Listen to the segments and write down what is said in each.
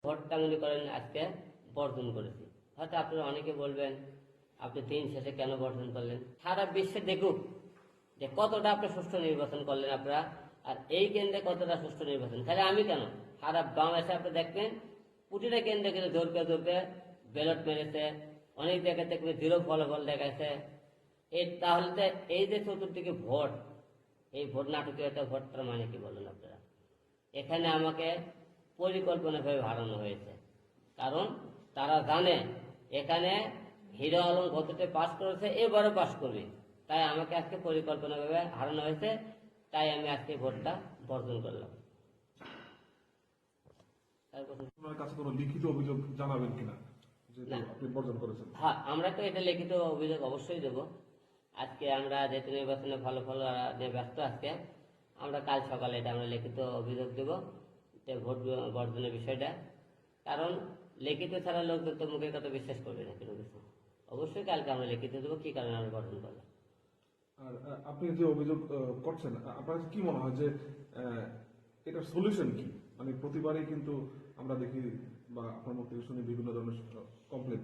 ভোটটা মনে করেন আজকে বর্জন করেছি। হয়তো আপনারা অনেকে বলবেন আপনি দিন শেষে কেন বর্জন করলেন? সারা বিশ্বে দেখুক যে কতটা আপনি সুষ্ঠু নির্বাচন করলেন আপনারা, আর এই কেন্দ্রে কতটা সুষ্ঠু নির্বাচন। তাহলে আমি কেন, সারা বাংলাদেশে আপনি দেখবেন প্রতিটা কেন্দ্রে কিন্তু জোরকে জোরকে ব্যালট মেরেছে, অনেক জায়গাতে কিন্তু জিরো ফলাফল দেখাচ্ছে। তাহলে তো এই যে চতুর্দিকে ভোট, এই ভোট নাটকীয়তা, ভোটটার মানে কি বলেন আপনারা? এখানে আমাকে পরিকল্পনাভাবে হারানো হয়েছে, কারণ তারা জানে এখানে হিরো আলম গততে পাস করেছে, এবারও পাস করবে, তাই আমাকে আজকে পরিকল্পনাভাবে হারানো হয়েছে, তাই আমি আজকে ভোটটা বর্জন করলাম। আপনার কাছে কোনো লিখিত অভিযোগ জানাবেন কিনা যে আপনি বর্জন করেছেন? হ্যাঁ, আমরা তো এটা লিখিত অভিযোগ অবশ্যই দেব। আজকে আমরা যেহেতু নির্বাচনের ফলাফল নিয়ে ব্যস্ত, আজকে আমরা কাল সকালে এটা আমরা লিখিত অভিযোগ দেব যে ভোট বর্জনের বিষয়টা। কারণ লিখিত ছাড়া লোকজন তো মুখের কথা বিশ্বাস করবে না কোনো কিছু। অবশ্যই কালকে আমরা লিখিত দেবো কি কারণে আমরা বর্জন করলাম। আর আপনি যে অভিযোগ করছেন, আপনার কাছে কি মনে হয় যে এটার সলিউশন কি? মানে প্রতিবারই কিন্তু আমরা দেখি বা আপনার মুখ থেকে শুনি বিভিন্ন ধরনের কমপ্লেন,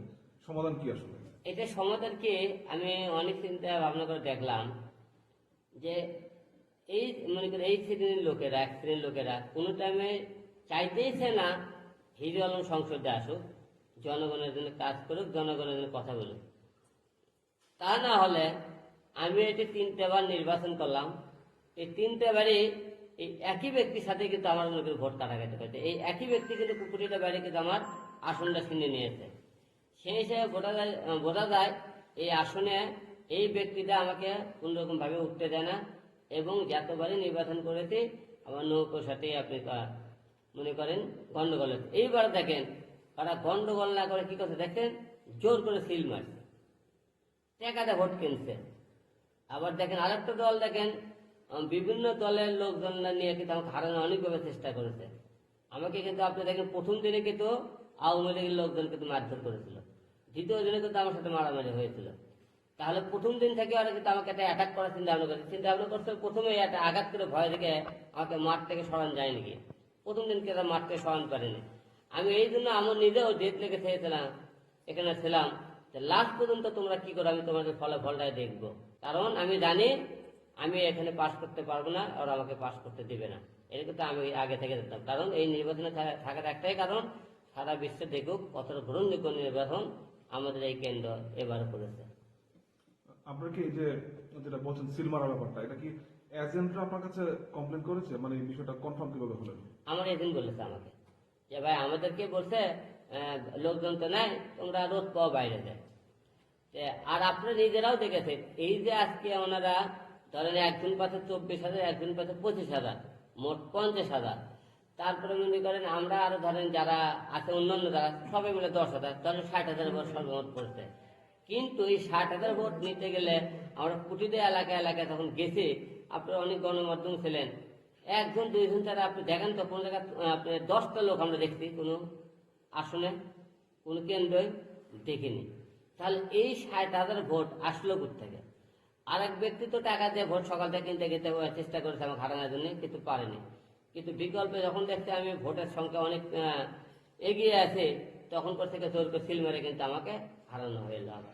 সমাধান কি আসলে? এটা সমাধান কি, আমি অনেক চিন্তা ভাবনা করে দেখলাম যে এই মনে করি এই শ্রেণীর লোকেরা, এক শ্রেণীর লোকেরা কোনো টাইমে চাইতেইছে না হিরো আলম সংসদে আসুক, জনগণের জন্য কাজ করুক, জনগণের জন্য কথা বলুক। তা না হলে আমি এটি 3টে বার নির্বাচন করলাম, এই 3টে বারই এই একই ব্যক্তির সাথে কিন্তু আমার মনে করি ভোট কাটাকাটি হয়েছে। এই একই ব্যক্তি কিন্তু কুকুরিটা বাড়ি কিন্তু আমার আসনটা ছিনে নিয়েছে। সেই হিসেবে বোঝা যায় এই আসনে এই ব্যক্তিটা আমাকে কোনোরকম ভাবে উঠতে দেয় না, এবং যতবারই নির্বাচন করেছি আমার নৌকোর সাথে আপনি মনে করেন গন্ডগোল হচ্ছে। এইবার দেখেন তারা গন্ডগোল না করে কি করছে দেখেন, জোর করে সিল মারছে, টাকাটা ভোট কিনছে। আবার দেখেন আরেকটা দল দেখেন বিভিন্ন দলের লোকজন নিয়ে কিন্তু আমাকে হারানোর অনেকভাবে চেষ্টা করেছে। আমাকে কিন্তু আপনি দেখেন প্রথম দিনে কিন্তু আওয়ামী লীগের লোকজন কিন্তু মারধর করেছিল, দ্বিতীয় দিনে কিন্তু আমার সাথে মারামারি হয়েছিল। তাহলে প্রথম দিন থেকে ওরা কিন্তু আমাকে একটা অ্যাটাক করার চিন্তা ভাবনা করছে। প্রথমে একটা আঘাত করে ভয় থেকে আমাকে মাঠ থেকে সরান যায় নাকি, প্রথম দিনকে তারা মাঠ থেকে সরান পারেনি। আমি এই জন্য আমার নিজেও জেদ লেগে থেয়েছিলাম, এখানে ছিলাম লাস্ট পর্যন্ত তোমরা কি করো আমি তোমাদের ফলাফলটাই দেখবো। কারণ আমি জানি আমি এখানে পাশ করতে পারবো না, ওরা আমাকে পাশ করতে দিবে না। এটা কিন্তু আমি আগে থেকে জানতাম। কারণ এই নির্বাচনে থাকার একটাই কারণ, সারা বিশ্বে দেখুক কতটা গ্রহণযোগ্য নির্বাচন আমাদের এই কেন্দ্র এবারে করেছে। আপনার কি এই যে যেটা বলছেন সিল মারার ব্যাপারটা, এটা কি এজেন্টরা আপনার কাছে কমপ্লেন করেছে? মানে এই বিষয়টা কনফার্ম কিভাবে হলো? আমার এজেন্ট বলেছে আমাকে যে ভাই আমাদেরকে বলছে লোকজন তো নাই, তোমরা রোজ পাও বাইরে যায়। আর আপনারা নিজেরাও দেখেছেন এই যে আজকে ওনারা ধরেন একজন পাশে 24,000, একজন পাশে 25,000, মোট 50,000। তারপরে মনে করেন আমরা আরো ধরেন যারা আছে অন্যান্য যারা সবাই মিলে 10,000, ধরেন 60,000 ভোট সর্বমোট পড়ছে। কিন্তু এই 60,000 ভোট নিতে গেলে আমরা প্রতিটা এলাকায় এলাকায় তখন গেছি, আপনারা অনেক গণমাধ্যম ছিলেন, একজন দুইজন ছাড়া আপনি দেখেন তো কোন জায়গায় আপনি 10টা লোক আমরা দেখছি কোনো আসনে কোনো কেন্দ্রই দেখিনি। তাহলে এই 60,000 ভোট আসলো কোথেকে? আর এক ব্যক্তি তো টাকা দিয়ে ভোট সকাল থেকে কিনতে যেতে চেষ্টা করেছে আমাকে হারানোর জন্য, কিন্তু পারেনি। কিন্তু বিকল্পে যখন দেখছি আমি ভোটের সংখ্যা অনেক এগিয়ে আছে, তখন থেকে জোর করে সিল মেরে কিন্তু আমাকে হারানো হয়ে যাবে।